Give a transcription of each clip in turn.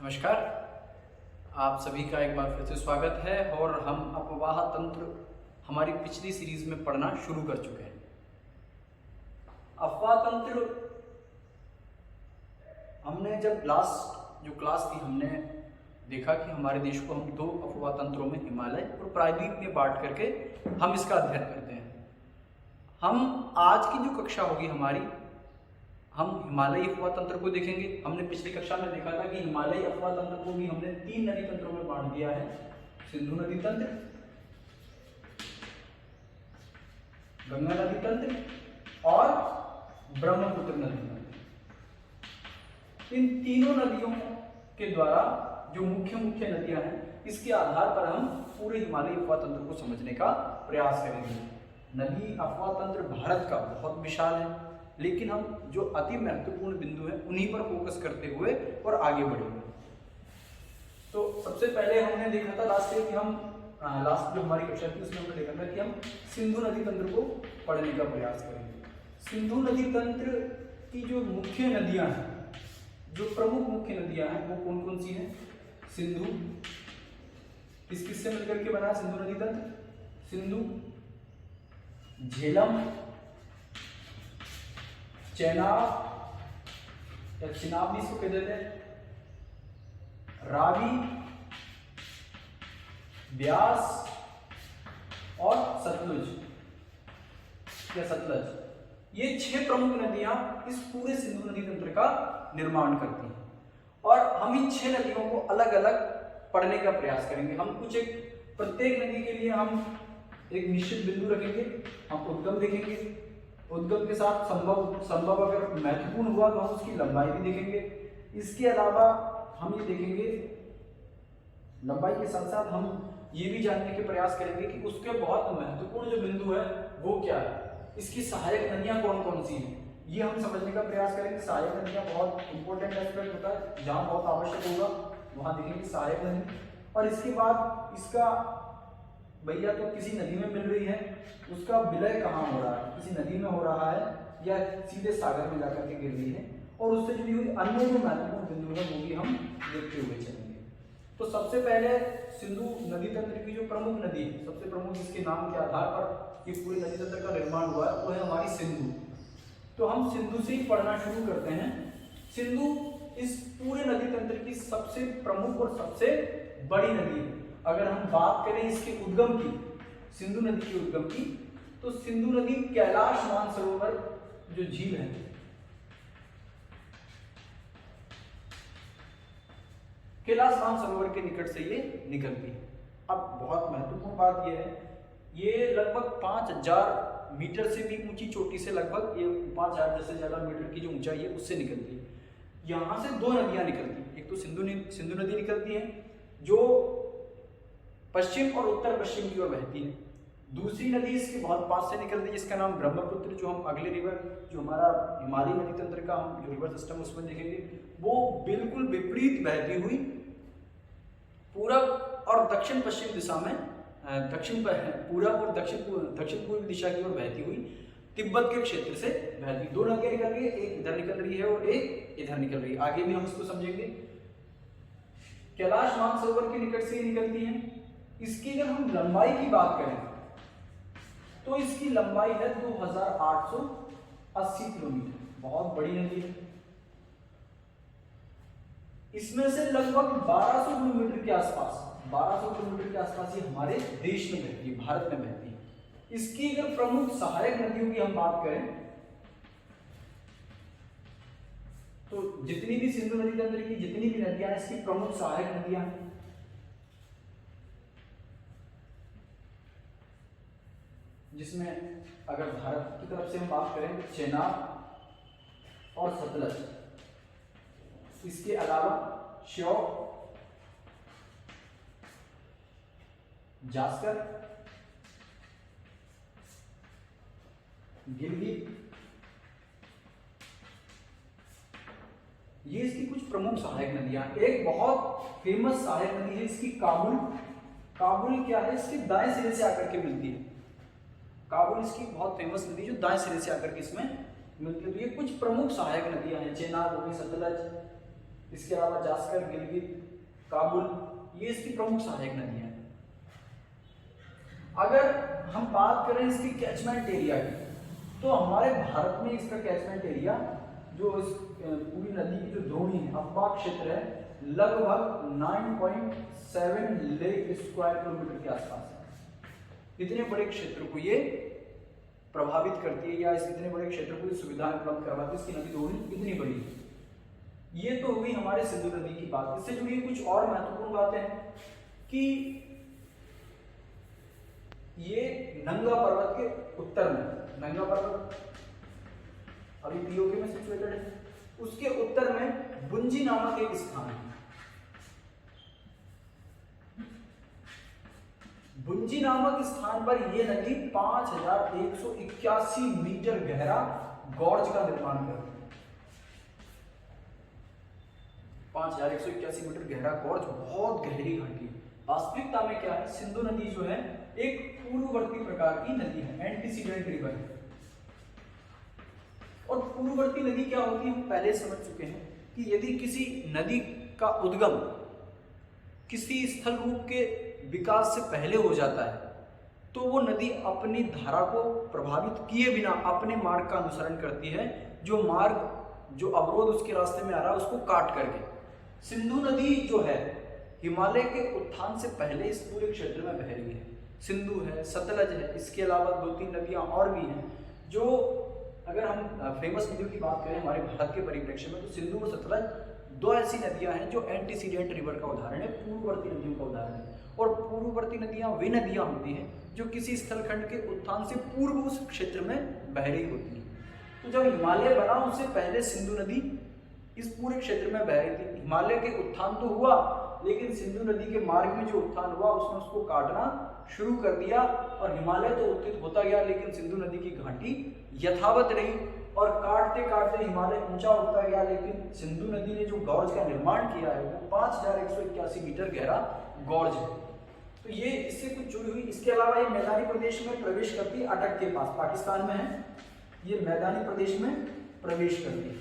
नमस्कार। आप सभी का एक बार फिर से स्वागत है और हम अपवाह तंत्र हमारी पिछली सीरीज में पढ़ना शुरू कर चुके हैं। अपवाह तंत्र हमने जब लास्ट जो क्लास थी हमने देखा कि हमारे देश को हम दो अपवाह तंत्रों में हिमालय और प्रायद्वीप में बांट करके हम इसका अध्ययन करते हैं। हम आज की जो कक्षा होगी हमारी, हम हिमालयी अपवाह तंत्र को देखेंगे। हमने पिछली कक्षा में देखा था कि हिमालयी अपवाह तंत्र को भी हमने 3 नदी तंत्रों में बांट दिया है। सिंधु नदी तंत्र, गंगा नदी तंत्र और ब्रह्मपुत्र नदी तंत्र। इन तीनों नदियों के द्वारा जो मुख्य नदियां हैं, इसके आधार पर हम पूरे हिमालयी अपवाह तंत्र को समझने का प्रयास करेंगे। नदी अपवाह तंत्र भारत का बहुत विशाल है, लेकिन हम जो अति महत्वपूर्ण बिंदु हैं उन्हीं पर फोकस करते हुए और आगे बढ़ेंगे। तो सबसे पहले हमने देखा था लास्ट जो हमारी कक्षा थी उसमें हमने देखा था कि हम सिंधु नदी तंत्र को पढ़ने का प्रयास करेंगे। सिंधु नदी तंत्र की जो मुख्य नदियां हैं, जो प्रमुख मुख्य नदियां हैं, वो कौन कौन सी हैं? सिंधु किससे मिलकर के बना है सिंधु नदी तंत्र? सिंधु, झेलम, चेनाब या चिनाब भी इसको कह देते हैं, रावी, ब्यास और सतलुज या सतलज। ये 6 प्रमुख नदियां इस पूरे सिंधु नदी तंत्र का निर्माण करती हैं और हम इन 6 नदियों को अलग अलग पढ़ने का प्रयास करेंगे। हम प्रत्येक नदी के लिए हम एक निश्चित बिंदु रखेंगे। हम उद्गम देखेंगे, उद्गम के साथ संभव अगर महत्वपूर्ण हुआ तो हम उसकी लंबाई भी देखेंगे। इसके अलावा हम ये देखेंगे, लंबाई के साथ साथ हम ये भी जानने के प्रयास करेंगे कि उसके बहुत महत्वपूर्ण जो बिंदु है वो क्या है, इसकी सहायक नदियां कौन कौन सी हैं, ये हम समझने का प्रयास करेंगे। सहायक नदियां बहुत इंपॉर्टेंट एस्पेक्ट होता है, जहां बहुत आवश्यक होगा वहां देखेंगे सहायक नदी। और इसके बाद इसका भैया तो किसी नदी में मिल रही है, उसका विलय कहाँ हो रहा है, किसी नदी में हो रहा है या सीधे सागर में जाकर के गिर रही है, और उससे जुड़ी हुई अन्य जो महत्वपूर्ण बिंदु है वो भी हम देखते हुए चलेंगे। तो सबसे पहले सिंधु नदी तंत्र की जो प्रमुख नदी है, सबसे प्रमुख जिसके नाम के आधार पर ये पूरे नदी तंत्र का निर्माण हुआ है, वो है हमारी सिंधु। तो हम सिंधु से ही पढ़ना शुरू करते हैं। सिंधु इस पूरे नदी तंत्र की सबसे प्रमुख और सबसे बड़ी नदी है। अगर हम बात करें इसके उद्गम की, सिंधु नदी के उद्गम की, तो सिंधु नदी कैलाश मानसरोवर जो झील है, कैलाश मानसरोवर के निकट से ये निकलती है। अब बहुत महत्वपूर्ण बात यह है, ये लगभग 5000 मीटर से भी ऊंची चोटी से, लगभग ये 5000 से ज्यादा मीटर की जो ऊंचाई है उससे निकलती है। यहां से 2 नदियां निकलती हैं। एक तो सिंधु नदी निकलती है जो पश्चिम और उत्तर पश्चिम की ओर बहती है। दूसरी नदी इसके बहुत पास से निकलती है जिसका नाम ब्रह्मपुत्र, जो हम अगले जो हमारा हिमालयी नदी तंत्र का हम जो रिवर सिस्टम उसमें देखेंगे, वो बिल्कुल विपरीत बहती हुई पूरब और दक्षिण पश्चिम दिशा में, पूरब और दक्षिण पूर्व दिशा की ओर बहती हुई तिब्बत के क्षेत्र से बहती। 2 नदियां निकल रही है, एक इधर निकल रही है और एक इधर निकल रही है। आगे भी हम इसको समझेंगे। कैलाश मानसरोवर के निकट से ही निकलती है। इसकी अगर हम लंबाई की बात करें तो इसकी लंबाई है 2880 किलोमीटर, बहुत बड़ी नदी है। इसमें से लगभग 1200 किलोमीटर के आसपास ये हमारे देश में बहती है, भारत में बहती है। इसकी अगर प्रमुख सहायक नदियों की हम बात करें तो जितनी भी सिंधु नदी तंत्र की जितनी भी नदियां हैं, इसकी प्रमुख सहायक नदियां हैं, जिसमें अगर भारत की तरफ से हम बात करें तो चेनाब और सतलज, इसके अलावा श्योक, जास्कर, गिलगित, ये इसकी कुछ प्रमुख सहायक नदियां। एक बहुत फेमस सहायक नदी है इसकी काबुल क्या है, इसके दाएं सिरे से आकर के मिलती है। काबुल इसकी बहुत फेमस नदी जो दाएं सिरे से आकर के इसमें मिलती है। तो ये कुछ प्रमुख सहायक नदियां हैं, चेनाब होगी, सतलज, इसके अलावा जास्कर, गिलगित, काबुल, ये इसकी प्रमुख सहायक नदियां हैं। अगर हम बात करें इसकी कैचमेंट एरिया की, तो हमारे भारत में इसका कैचमेंट एरिया जो इस पूरी नदी की जो द्रोणी है, अपवाह क्षेत्र है, लगभग 9.7 लाख स्क्वायर किलोमीटर के आसपास है। इतने बड़े क्षेत्र को ये प्रभावित करती है, या इस इतने बड़े क्षेत्र को सुविधाएं उपलब्ध करवाती है, इसकी नदी द्रोणी इतनी बड़ी है। ये तो हुई हमारे सिंधु नदी की बात। इससे जुड़ी कुछ और महत्वपूर्ण बातें हैं कि ये नंगा पर्वत के उत्तर में, नंगा पर्वत अभी पीओके में सिचुएटेड है, उसके उत्तर में बुंजी नामक एक स्थान है। बुंजी नामक स्थान पर यह नदी 5181 मीटर गहरा गॉर्ज का निर्माण करती है। 5181 मीटर गहरा गॉर्ज बहुत गहरी घाटी है। वास्तविकता में क्या है, सिंधु नदी जो है एक पूर्ववर्ती प्रकार की नदी है, एंटीसीडेंट रिवर है। और पूर्ववर्ती नदी क्या होती है, हम पहले समझ चुके हैं कि यदि किसी नदी का उद्गम किसी स्थल रूप के विकास से पहले हो जाता है, तो वो नदी अपनी धारा को प्रभावित किए बिना अपने मार्ग का अनुसरण करती है, जो मार्ग, जो अवरोध उसके रास्ते में आ रहा है उसको काट करके। सिंधु नदी जो है हिमालय के उत्थान से पहले इस पूरे क्षेत्र में बह रही है। सिंधु है, सतलज है, इसके अलावा 2-3 नदियां और भी हैं जो, अगर हम फेमस नदियों की बात करें हमारे भारत के परिप्रेक्ष्य में, तो सिंधु और सतलज 2 ऐसी नदियां हैं जो एंटीसीडेंट रिवर का उदाहरण है, पूर्ववर्ती नदियों का उदाहरण है। और पूर्ववर्ती नदियां वे नदियां होती हैं जो किसी स्थलखंड के उत्थान से पूर्व उस क्षेत्र में बह रही होती हैं। तो जब हिमालय बना उससे पहले सिंधु नदी इस पूरे क्षेत्र में बह रही थी। हिमालय के उत्थान तो हुआ, लेकिन सिंधु नदी के मार्ग में जो उत्थान हुआ उसने उसको काटना शुरू कर दिया, और हिमालय तो उत्थित होता गया, लेकिन सिंधु नदी की घाटी यथावत रही, और काटते काटते हिमालय ऊंचा होता गया। लेकिन सिंधु नदी ने जो गॉर्ज का निर्माण किया है वो 5181 मीटर गहरा गॉर्ज है। तो ये इससे कुछ जुड़ी हुई। इसके अलावा ये मैदानी प्रदेश में प्रवेश करती है, अटक के पास, पाकिस्तान में है, ये मैदानी प्रदेश में प्रवेश करती है।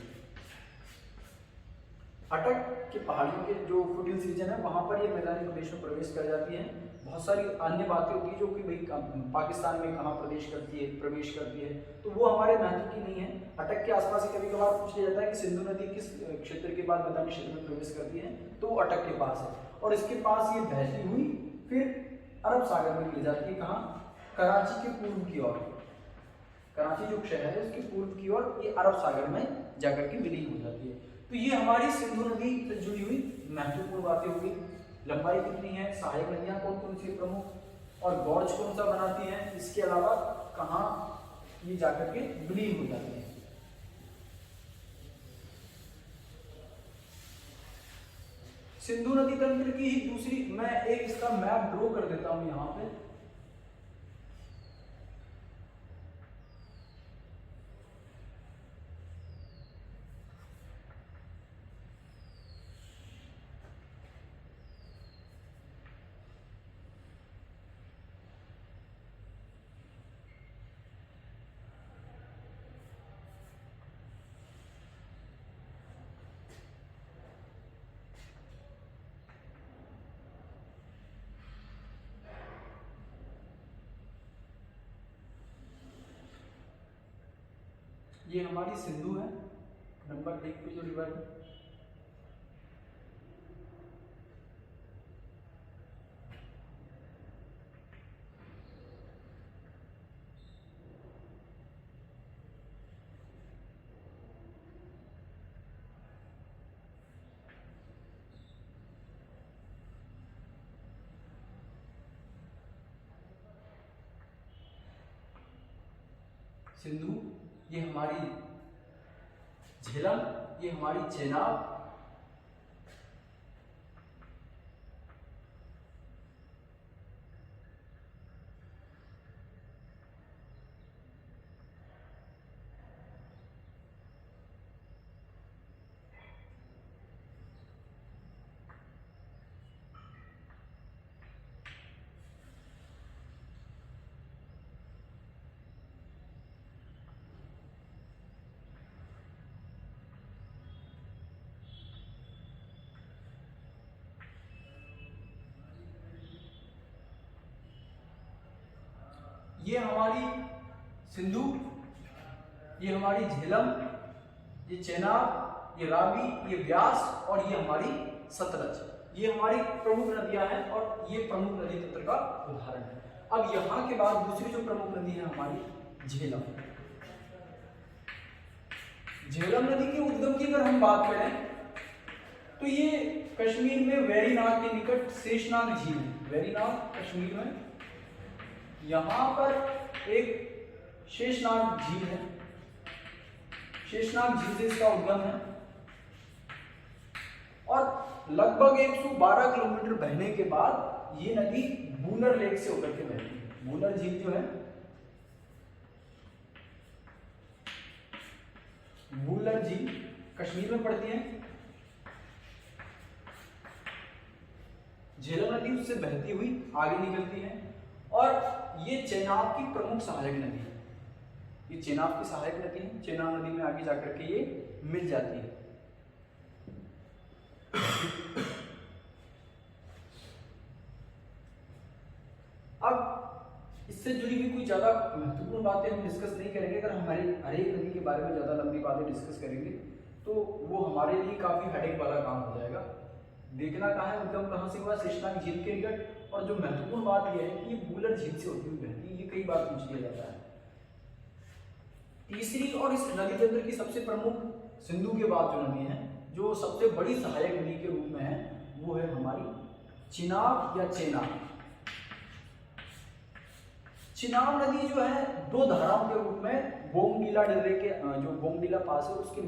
अटक के पहाड़ियों के जो फुटहिल्स रीजन है वहां पर ये मैदानी प्रदेश में प्रवेश कर जाती है। बहुत सारी अन्य बातें होती है जो कि भाई पाकिस्तान में कहाँ प्रवेश करती है, तो वो हमारे महत्व की नहीं है। अटक के आसपास से कभी कभार पूछ लिया जाता है कि सिंधु नदी किस क्षेत्र के बाद मैदानी क्षेत्र में प्रवेश करती है, तो वो अटक के पास है। और इसके पास ये बहती हुई फिर अरब सागर में ले जाती है, कहाँ, कराची के पूर्व की ओर। कराची जो शहर है उसके पूर्व की ओर ये अरब सागर में जाकर के विलीन हो जाती है। तो ये हमारी सिंधु नदी से जुड़ी हुई महत्वपूर्ण बातें होगी। लंबाई कितनी है, सहायक नदियां कौन कौन सी प्रमुख, और गॉर्ज कौन सा बनाती हैं, इसके अलावा कहाँ ये जाकर के विलीन हो जाती है। सिंधु नदी तंत्र की ही दूसरी, मैं एक इसका मैप ड्रॉ कर देता हूं यहां पे। ये हमारी सिंधु है, नंबर 1 पे जो रिवर है। सिंधु, ये हमारी झेलम, ये हमारी चेनाब, ये हमारी सिंधु, ये हमारी झेलम, ये चेनाब, ये रावी, ये व्यास और ये हमारी सतलज। ये हमारी प्रमुख नदियां हैं और ये प्रमुख नदी तंत्र का उदाहरण है। अब यहाँ के बाद दूसरी जो प्रमुख नदी है हमारी झेलम। झेलम नदी के उद्गम की अगर हम बात करें तो ये कश्मीर में वेरीनाग के निकट शेषनाग झील है। वेरीनाग कश्मीर में, यहां पर एक शेषनाग झील है। शेषनाग झील से इसका उद्गम है और लगभग 112 किलोमीटर बहने के बाद ये नदी बूनर लेक से होकर के बहती है। बूनर झील जो है, बूनर झील कश्मीर में पड़ती है। झेलम नदी उससे बहती हुई आगे निकलती है और ये चेनाब की प्रमुख सहायक नदी है। ये चेनाब की सहायक नदी है। चेनाब नदी में आगे जाकर के ये मिल जाती है। अब इससे जुड़ी हुई कोई ज्यादा महत्वपूर्ण बातें हम डिस्कस नहीं करेंगे। अगर हमारी हर एक नदी के बारे में ज्यादा लंबी बातें डिस्कस करेंगे तो वो हमारे लिए काफी हेडेक वाला काम हो जाएगा। देखना कहाँ है, उद्गम कहाँ से हुआ, शेषनाग झील के निकट। और जो महत्वपूर्ण बात यह है कि ये बूलर झील से होती हुई बहती है। ये कई बार पूछ लिया जाता है। तीसरी और इस नदी तंत्र की सबसे प्रमुख सिंधु के बाद जो नदी है, जो सबसे बड़ी सहायक नदी के रूप में है, वो है हमारी चिनाब या चेनाब। चिनाब नदी जो है दो धाराओं के रूप में बोमडीला दर्रे के जो बोमडीला पास है उसके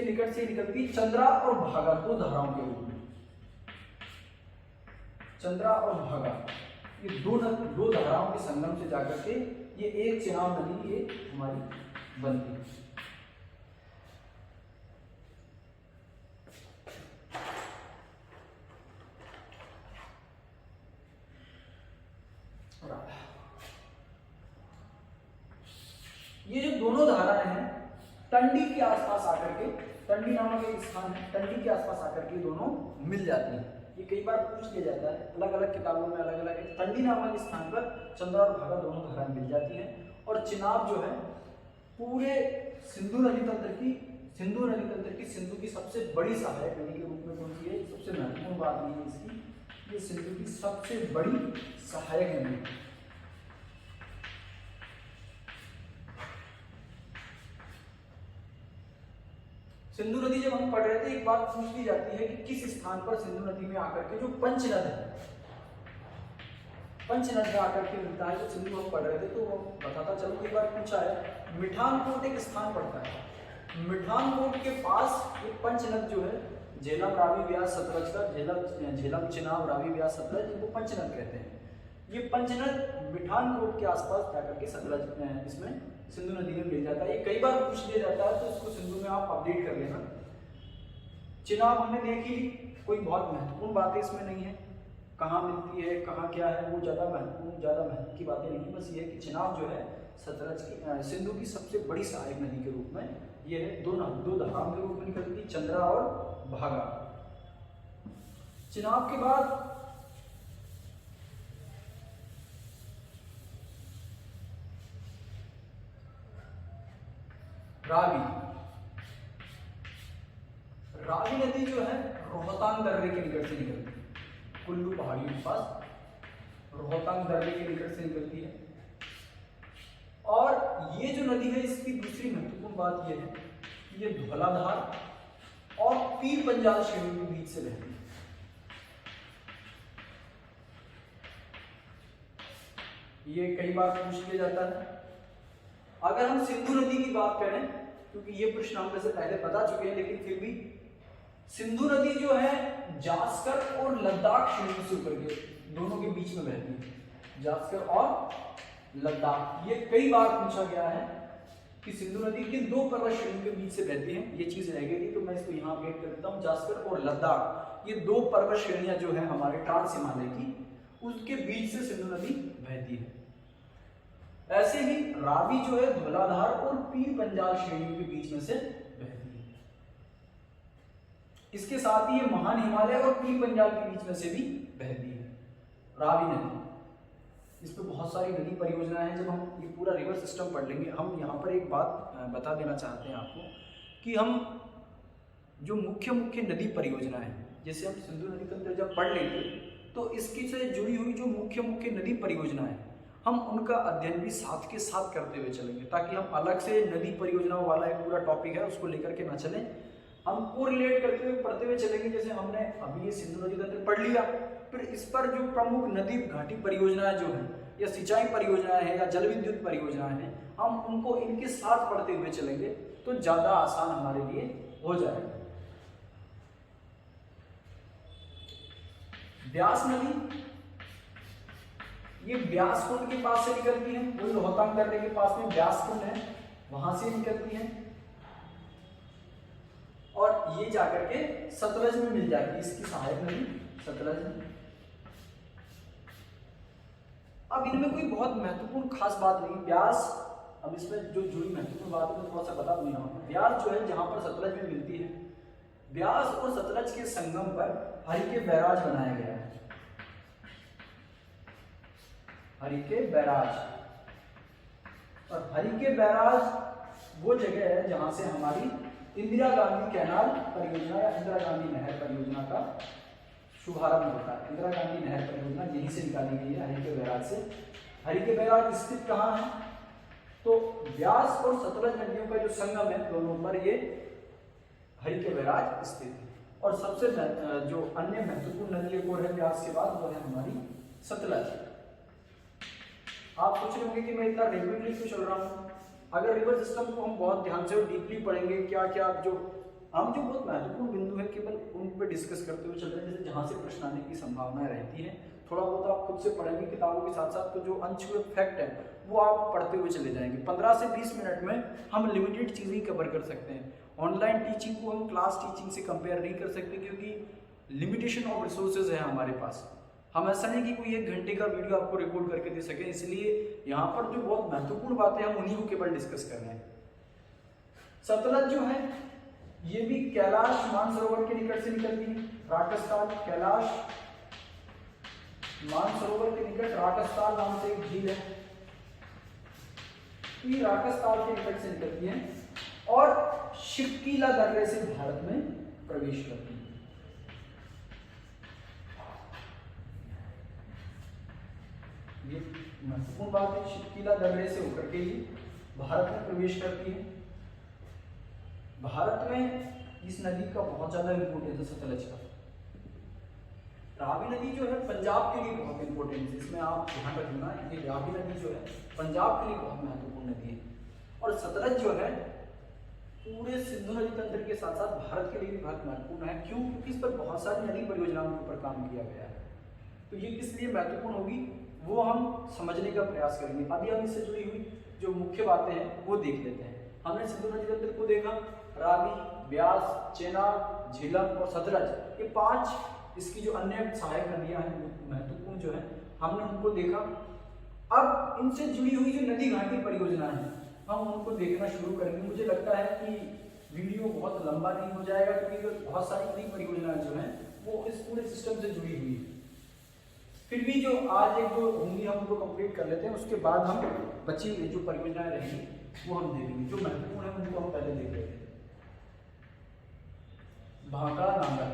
निकट से निकलती चंद्रा और भागा, दो धाराओं के रूप में। चंद्रा और भागा ये दो धाराओं के संगम से जाकर के ये एक चिनाब नदी ये हमारी बनती है। ये जो दोनों धाराएं हैं टंडी के आसपास आकर के, टंडी नामक एक स्थान है, टंडी के आसपास आकर के दोनों मिल जाती हैं। ये कई बार पूछ लिया जाता है, अलग अलग किताबों में अलग अलग। टंडी नामक स्थान पर चंद्रा और भागा दोनों धाराएं मिल जाती हैं। और चिनाब जो है पूरे सिंधु नदी तंत्र की सिंधु की सबसे बड़ी सहायक नदी के रूप में कौन सी है? सबसे महत्वपूर्ण बात ये है इसकी, ये सिंधु की सबसे बड़ी सहायक नदी है। सिंधु नदी जब हम पढ़ रहे थे, एक बात पूछ ली जाती है कि किस स्थान पर सिंधु नदी में आकर के जो पंचनद है, पंचनद में आकर के मिलता है। जो सिंधु हम पढ़ रहे थे तो बताता चलो, एक बार पूछा है। मिठानकोट एक स्थान पड़ता है। मिठानकोट के पास एक पंचनद जो है, झेलम रावी व्यास सतलज का, झेलम चिनाब रावी व्यास सतलज, इनको पंचनद कहते हैं। ये पंचनद मिठानकोट के आसपास जाकर के सतलज इसमें सिंधु नदी में मिल जाता है। ये कई बार पूछ लिया जाता है तो इसको सिंधु में आप अपडेट कर लेना। चिनाब हमने देखी, कोई बहुत महत्वपूर्ण बातें इसमें नहीं है, कहाँ मिलती है कहाँ क्या है वो ज़्यादा महत्व की बातें नहीं। बस ये है कि चिनाब जो है सतलज की सिंधु की सबसे बड़ी सहायक नदी के रूप में ये है। दो धाराओं के रूप में निकलती, चंद्रा और भागा। चिनाब के बाद रावी नदी जो है रोहतांग दर्रे के निकट से निकलती है। कुल्लू पहाड़ियों के पास रोहतांग दर्रे के निकट से निकलती है। और ये जो नदी है, इसकी दूसरी महत्वपूर्ण बात यह है कि ये धौलाधार और पीर पंजाल श्रेणी के बीच से बहती है। ये कई बार पूछ लिया जाता है। अगर हम सिंधु नदी की बात करें, क्योंकि ये प्रश्न हम वैसे पहले बता चुके हैं, लेकिन फिर भी सिंधु नदी जो है जास्कर और लद्दाख श्रेणी से होकर के दोनों के बीच में बहती है। जास्कर और लद्दाख, ये कई बार पूछा गया है कि सिंधु नदी किन दो पर्वत श्रेणियों के बीच से बहती है। ये चीज रह गई थी तो मैं इसको यहाँ अपडेट कर देता हूँ। जास्कर और लद्दाख, ये दो पर्वत श्रेणियां जो है हमारे ट्रांस हिमालय की, उसके बीच से सिंधु नदी बहती है। ऐसे ही रावी जो है धौलाधार और पीर पंजाल श्रेणियों के बीच में से बहती है। इसके साथ ही ये महान हिमालय और पीर पंजाल के बीच में से भी बहती है रावी नदी। इस बहुत सारी नदी परियोजनाएं हैं। जब हम ये पूरा रिवर सिस्टम पढ़ लेंगे, हम यहाँ पर एक बात बता देना चाहते हैं आपको कि हम जो मुख्य मुख्य नदी परियोजनाएं हैं, जैसे हम सिंधु नदी तंत्र जब पढ़ लेंगे तो इसकी से जुड़ी हुई जो मुख्य मुख्य नदी परियोजनाएं हैं, हम उनका अध्ययन भी साथ के साथ करते हुए चलेंगे, ताकि हम अलग से नदी परियोजनाओं वाला एक पूरा टॉपिक है उसको लेकर के ना चलें, हम कोरिलेट करते हुए पढ़ते हुए चलेंगे। जैसे हमने अभी ये सिंधु नदी तंत्र पढ़ लिया, फिर इस पर जो प्रमुख नदी घाटी परियोजनाएं जो है, या सिंचाई परियोजनाएं हैं, या जल विद्युत परियोजनाएं हैं, हम उनको इनके साथ पढ़ते हुए चलेंगे तो ज्यादा आसान हमारे लिए हो जाएगा। ब्यास नदी, ये ब्यास कुंड के पास से निकलती है, वही रोहतांग दर्रे के पास में ब्यास कुंड है, वहां से निकलती है और ये जाकर के सतलज में मिल जाती है, इसकी सहायक नदी सतलज में। अब इनमें कोई बहुत महत्वपूर्ण खास बात नहीं, ब्यास, अब इसमें जो जुड़ी महत्वपूर्ण बात है तो थोड़ा सा बता दूं यहाँ पर। ब्यास जो है जहां पर सतलज में मिलती है, ब्यास और सतलज के संगम पर हरिके बैराज बनाया गया है, हरिके बैराज। और हरिके बैराज वो जगह है जहां से हमारी इंदिरा गांधी कैनाल परियोजना या इंदिरा गांधी नहर परियोजना का शुभारंभ होता है। इंदिरा गांधी नहर परियोजना यहीं से निकाली गई है, हरिके बैराज से। हरिके बैराज स्थित कहाँ है? तो ब्यास और सतलज नदियों का जो संगम है दोनों पर ये हरिके बैराज स्थित है। और सबसे जो अन्य महत्वपूर्ण नदी एक और है ब्यास के बाद, वो है हमारी सतलज। आप सोच रहे होंगे कि मैं इतना रेपिडली क्यों चल रहा हूँ। अगर रिवर सिस्टम को हम बहुत ध्यान से और डीपली पढ़ेंगे, क्या क्या जो बहुत महत्वपूर्ण बिंदु है केवल उन पर डिस्कस करते हुए चल रहे हैं, जैसे जहाँ से प्रश्न आने की संभावना रहती है। थोड़ा बहुत आप खुद से पढ़ेंगे किताबों के साथ साथ, तो जो अनछुए फैक्ट है वो आप पढ़ते हुए चले जाएंगे। 15 से 20 मिनट में हम लिमिटेड चीज़ें कवर कर सकते हैं। ऑनलाइन टीचिंग को हम क्लास टीचिंग से कंपेयर नहीं कर सकते, क्योंकि लिमिटेशन ऑफ रिसोर्सेज है हमारे पास। हम ऐसा नहीं कि कोई 1 घंटे का वीडियो आपको रिकॉर्ड करके दे सके, इसलिए यहाँ पर जो बहुत महत्वपूर्ण बातें हम उन्हीं को केवल डिस्कस कर रहे हैं। सतलज जो है ये भी कैलाश मानसरोवर के निकट से निकलती है। राकसताल, कैलाश मानसरोवर के निकट राकसताल नाम से एक झील है, ये राकसताल के निकट से निकलती है और शिवकीला दर्रे से भारत में प्रवेश करती है। ये महत्वपूर्ण बात है, शिवकीला दर्रे से होकर के ये भारत में प्रवेश करती है। भारत में इस नदी का बहुत ज्यादा इंपोर्टेंस है सतलज का। रावी नदी जो है पंजाब के लिए बहुत इंपोर्टेंट है, इसमें आप ध्यान रखना, ये रावी नदी जो है पंजाब के लिए बहुत महत्वपूर्ण नदी है। और सतलज जो है पूरे सिंधु नदी तंत्र के साथ साथ भारत के लिए भी बहुत महत्वपूर्ण है। क्यों? क्योंकि इस पर बहुत सारी नदी परियोजनाओं के ऊपर काम किया गया है। तो ये किस लिए महत्वपूर्ण होगी वो हम समझने का प्रयास करेंगे। अभी हम इससे जुड़ी हुई जो मुख्य बातें हैं वो देख लेते हैं। हमने सिंधु नदी तंत्र को देखा, रावी, ब्यास, चेनाब, झेलम और सतलज, ये 5 इसकी जो अन्य सहायक नदियां हैं महत्वपूर्ण जो है, हमने उनको देखा। अब इनसे जुड़ी हुई जो नदी घाटी परियोजना है हम उनको देखना शुरू करेंगे। मुझे लगता है कि वीडियो बहुत लंबा नहीं हो जाएगा, क्योंकि बहुत सारी नदी परियोजनाएं जो हैं वो इस पूरे सिस्टम से जुड़ी हुई है। फिर भी जो आज एक दो होंगी हम उनको कंप्लीट कर लेते हैं, उसके बाद हम बची हुई जो परियोजनाएं रहेंगी वो हम देखेंगे। जो महत्वपूर्ण है उनको हम पहले देख लेते हैं। भाखड़ा नांगल,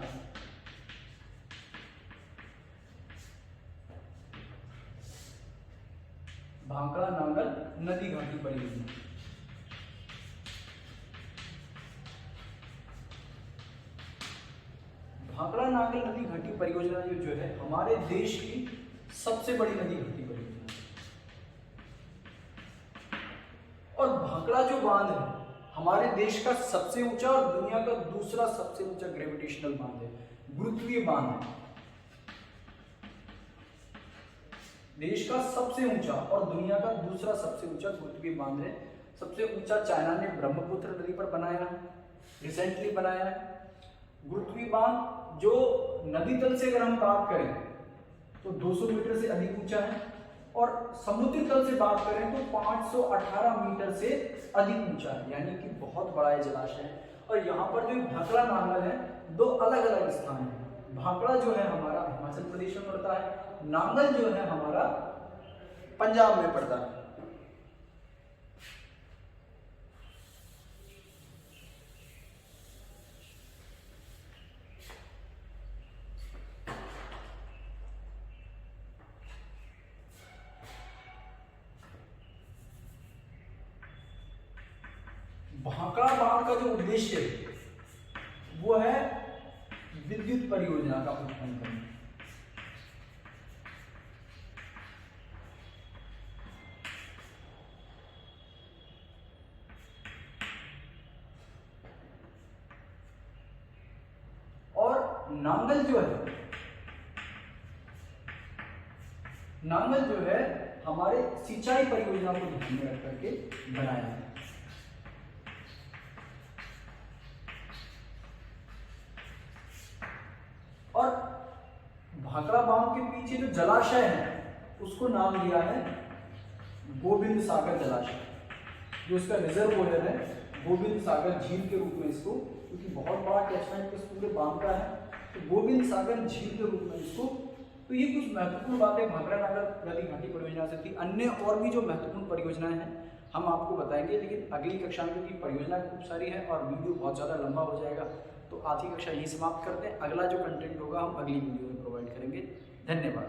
भाखड़ा नांगल नदी घाटी परियोजना। भाखड़ा नांगल नदी घाटी परियोजना जो है हमारे देश की सबसे बड़ी नदी घाटी परियोजना है। और भाखड़ा जो बांध है हमारे देश का सबसे ऊंचा और दुनिया का दूसरा सबसे ऊंचा ग्रेविटेशनल बांध है, गुरुत्वीय बांध है। देश का सबसे ऊंचा और दुनिया का दूसरा सबसे ऊंचा गुरुत्वीय बांध है। सबसे ऊंचा चाइना ने ब्रह्मपुत्र नदी पर बनाया है, रिसेंटली बनाया है। गुरुत्वीय बांध जो नदी तल से अगर हम बात करें तो 200 मीटर से अधिक ऊंचा है, और समुद्री तल से बात करें तो 518 मीटर से अधिक ऊंचा है, यानी कि बहुत बड़ा ये जलाशय है। और यहाँ पर जो भाखड़ा नांगल है 2 अलग अलग स्थान है। भाखड़ा जो है हमारा हिमाचल प्रदेश में पड़ता है, नांगल जो है हमारा पंजाब में पड़ता है। भाखड़ा बांध का जो उद्देश्य है वो है विद्युत परियोजना का उत्पन्न करना। और नांगल जो है हमारे सिंचाई परियोजना को ध्यान में रख करके बनाया है। और भाखड़ा बांध के पीछे जो जलाशय है उसको नाम दिया है गोविंद सागर जलाशय, जो इसका रिजर्वोयर है गोविंद सागर झील के रूप में इसको, क्योंकि बहुत बड़ा कैचमेंट इस पूरे बांध का है, तो गोविंद सागर झील के रूप में इसको। तो ये कुछ महत्वपूर्ण बातें भाखड़ा नागर नदी घाटी परियोजना से थी। अन्य और भी जो महत्वपूर्ण परियोजनाएं हैं हम आपको बताएंगे, लेकिन अगली कक्षा में क्योंकि परियोजना खूब सारी है और वीडियो बहुत ज़्यादा लंबा हो जाएगा, तो आज की कक्षा यही समाप्त करते हैं। अगला जो कंटेंट होगा हम अगली वीडियो में प्रोवाइड करेंगे। धन्यवाद।